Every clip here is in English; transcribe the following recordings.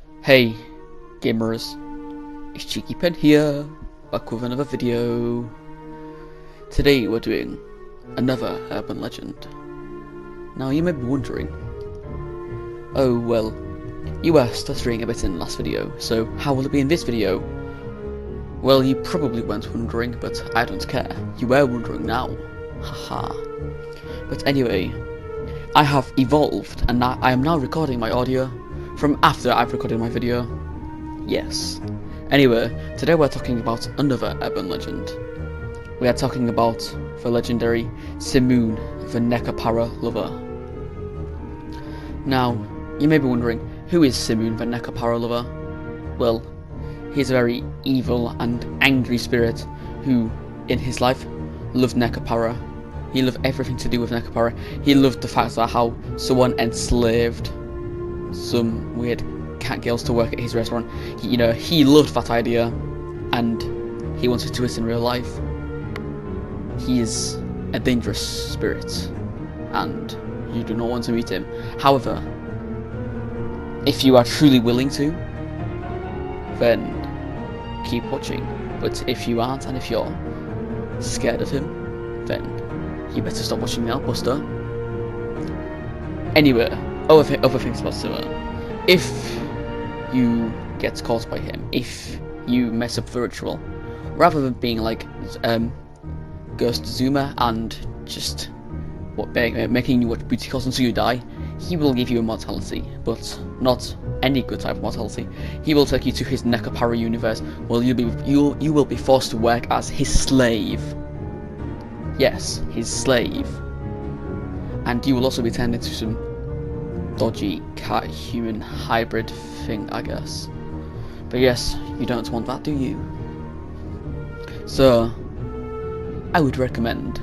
Hey gamers, it's Cheeky Pen here, back with another video. Today we're doing another urban legend. Now you may be wondering, oh well, you were stuttering a bit in the last video, so how will it be in this video? Well, you probably weren't wondering, but I don't care, you were wondering now, haha. But anyway, I have evolved and I am now recording my audio from after I've recorded my video. Yes. Anyway, today we're talking about another urban legend. We are talking about the legendary Simoon, the Nekomaniac lover. Now, you may be wondering, who is Simoon, the Nekomaniac lover? Well, he's a very evil and angry spirit who, in his life, loved Nekomaniac. He loved everything to do with Nekomaniac. He loved the fact that how someone enslaved some weird cat girls to work at his restaurant. He loved that idea, and he wanted to do it in real life. He is a dangerous spirit, and you do not want to meet him. However, if you are truly willing to, then keep watching. But if you aren't, and if you're scared of him, then you better stop watching now, Buster. Anyway, other things about Simoon. If you get caught by him, if you mess up the ritual, rather than being like Ghost Zuma and just making you watch booty calls until you die, he will give you immortality, but not any good type of mortality. He will take you to his Nekomaniac universe, where you will be forced to work as his slave. Yes, his slave. And you will also be turned into some dodgy cat-human hybrid thing, I guess. But yes, you don't want that, do you? So, I would recommend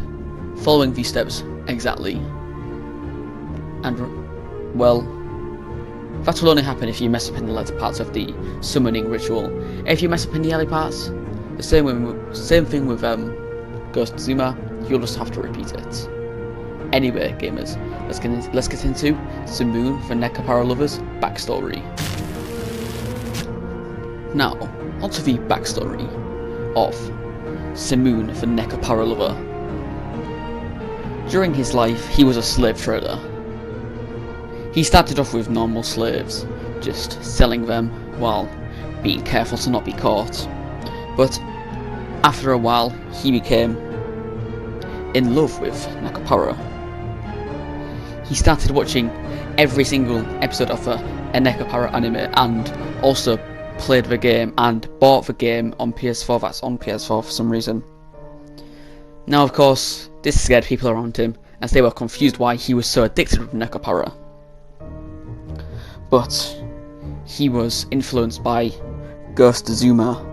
following these steps exactly. And, well, that will only happen if you mess up in the later parts of the summoning ritual. If you mess up in the early parts, the same thing with Ghost Zuma, you'll just have to repeat it. Anyway, gamers, let's get into Simoon, the Nekomaniac lover's backstory. Now, onto the backstory of Simoon, the Nekomaniac lover. During his life, he was a slave trader. He started off with normal slaves, just selling them while being careful to not be caught. But after a while, he became in love with Nekomaniac. He started watching every single episode of a Nekomaniac anime, and also played the game and bought the game on PS4. That's on PS4 for some reason. Now, of course, this scared people around him, as they were confused why he was so addicted with Nekomaniac. But he was influenced by Ghost Zuma.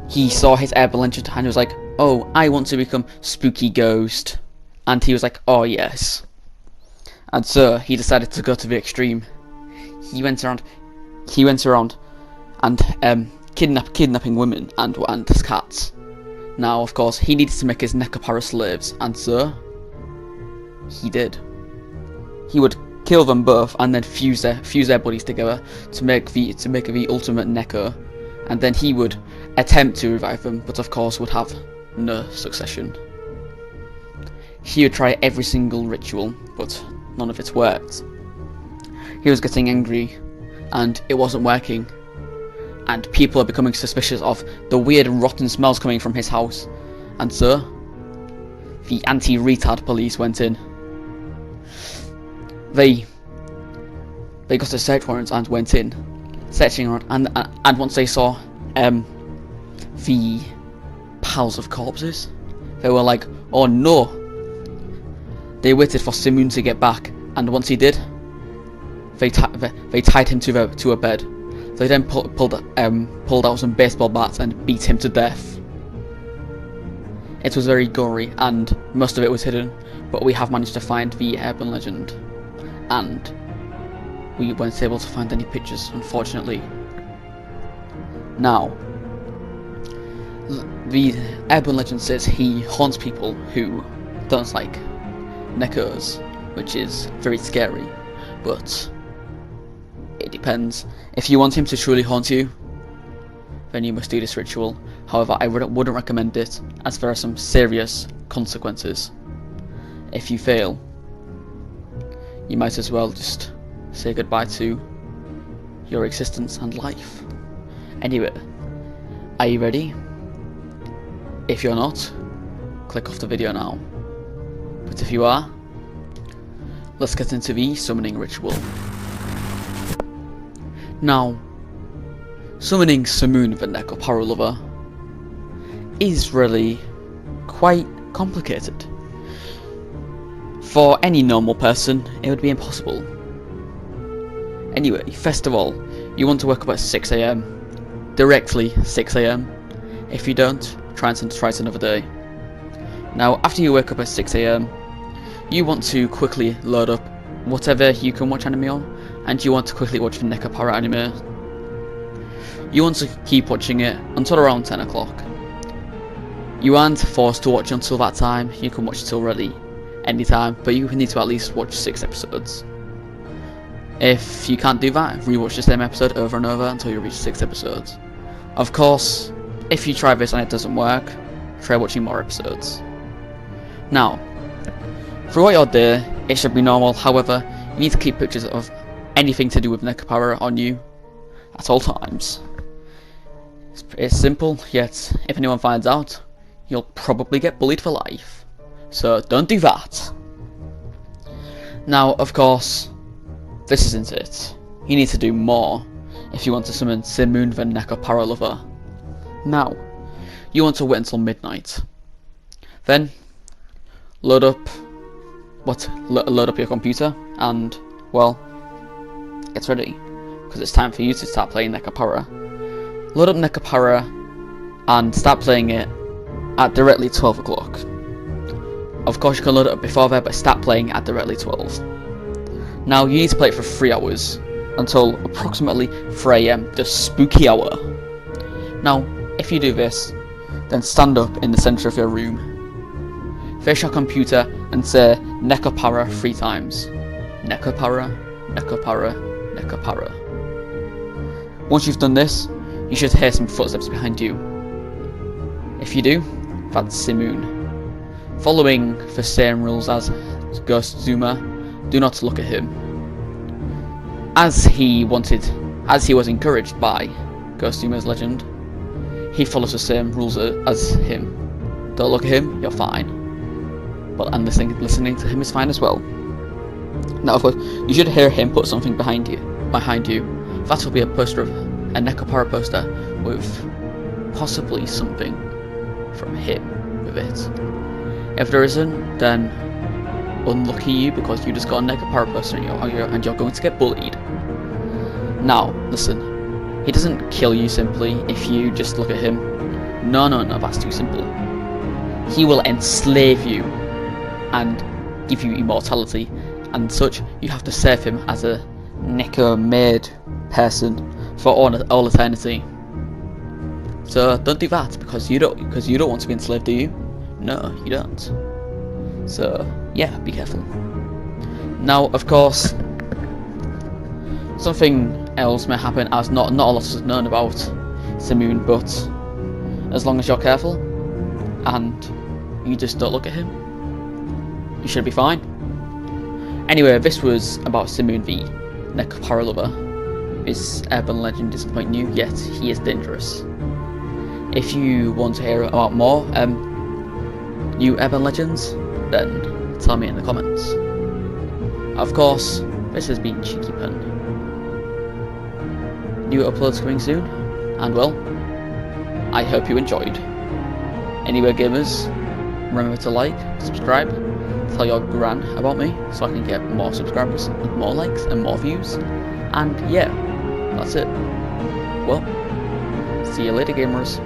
He saw his urban legend and was like, "Oh, I want to become Spooky Ghost." And he was like, "Oh yes." And so he decided to go to the extreme. He went around and kidnapping women and cats. Now, of course, he needed to make his Nekomaniac slaves, and so he did. He would kill them both and then fuse their bodies together to make the ultimate Neko, and then he would attempt to revive them, but of course would have no succession. He would try every single ritual, but none of it worked. He was getting angry, and it wasn't working. And people are becoming suspicious of the weird rotten smells coming from his house. And so, the anti-retard police went in. They got a search warrant and went in, searching around, and once they saw the piles of corpses, they were like, "Oh no." They waited for Simoon to get back, and once he did, they tied him to a bed. They then pulled out some baseball bats and beat him to death. It was very gory, and most of it was hidden, but we have managed to find the urban legend, and we weren't able to find any pictures, unfortunately. Now, the urban legend says he haunts people who don't like Nekos, which is very scary, but depends. If you want him to truly haunt you, then you must do this ritual. However, I wouldn't recommend it, as there are some serious consequences. If you fail, you might as well just say goodbye to your existence and life. Anyway, are you ready? If you're not, click off the video now. But if you are, let's get into the summoning ritual. Now, summoning Simoon the Nekoparalover is really quite complicated. For any normal person, it would be impossible. Anyway, first of all, you want to wake up at 6 AM. Directly 6 AM. If you don't, try it another day. Now, after you wake up at 6 AM, you want to quickly load up whatever you can watch anime on, and you want to quickly watch the Nekopara anime. You want to keep watching it until around 10 o'clock. You aren't forced to watch until that time, you can watch till really anytime, but you need to at least watch 6 episodes. If you can't do that, rewatch the same episode over and over until you reach 6 episodes. Of course, if you try this and it doesn't work, try watching more episodes. Now, throughout your day, it should be normal. However, you need to keep pictures of anything to do with Nekopara on you at all times. It's simple, yet if anyone finds out, you'll probably get bullied for life. So don't do that. Now, of course, this isn't it. You need to do more if you want to summon Simoon the Nekoparalover. Now, you want to wait until midnight. Then, load up your computer and, well, get ready, because it's time for you to start playing Nekopara. Load up Nekopara and start playing it at directly 12 o'clock. Of course, you can load it up before that, but start playing at directly 12. Now, you need to play it for 3 hours, until approximately 3 AM, the spooky hour. Now, if you do this, then stand up in the center of your room. Face your computer and say Nekopara 3 times. Nekopara, Nekopara, Nekopara. Once you've done this, you should hear some footsteps behind you. If you do, that's Simoon. Following the same rules as Ghost Zuma, do not look at him. As he was encouraged by Ghost Zuma's legend, he follows the same rules as him. Don't look at him, you're fine. And listening to him is fine as well. Now, of course, you should hear him put something behind you. That will be a Nekopara poster with possibly something from him with it. If there isn't, then unlucky you, because you just got a Nekopara poster and you're going to get bullied. Now, listen, he doesn't kill you simply if you just look at him. No, that's too simple. He will enslave you and give you immortality, and such. You have to save him as a Neko-made person for all eternity. So don't do that, because you don't want to be enslaved, do you? No, you don't. So yeah, be careful. Now, of course, something else may happen, as not a lot is known about Simoon, but as long as you're careful and you just don't look at him, you should be fine. Anyway, this was about Simoon the Nekoparalover. His urban legend disappoint you, yet he is dangerous. If you want to hear about more new urban legends, then tell me in the comments. Of course, this has been Cheeky Pen. New uploads coming soon, and well, I hope you enjoyed. Anyway, gamers, remember to like, subscribe, tell your gran about me so I can get more subscribers, and more likes, and more views. And yeah, that's it. Well, see you later, gamers.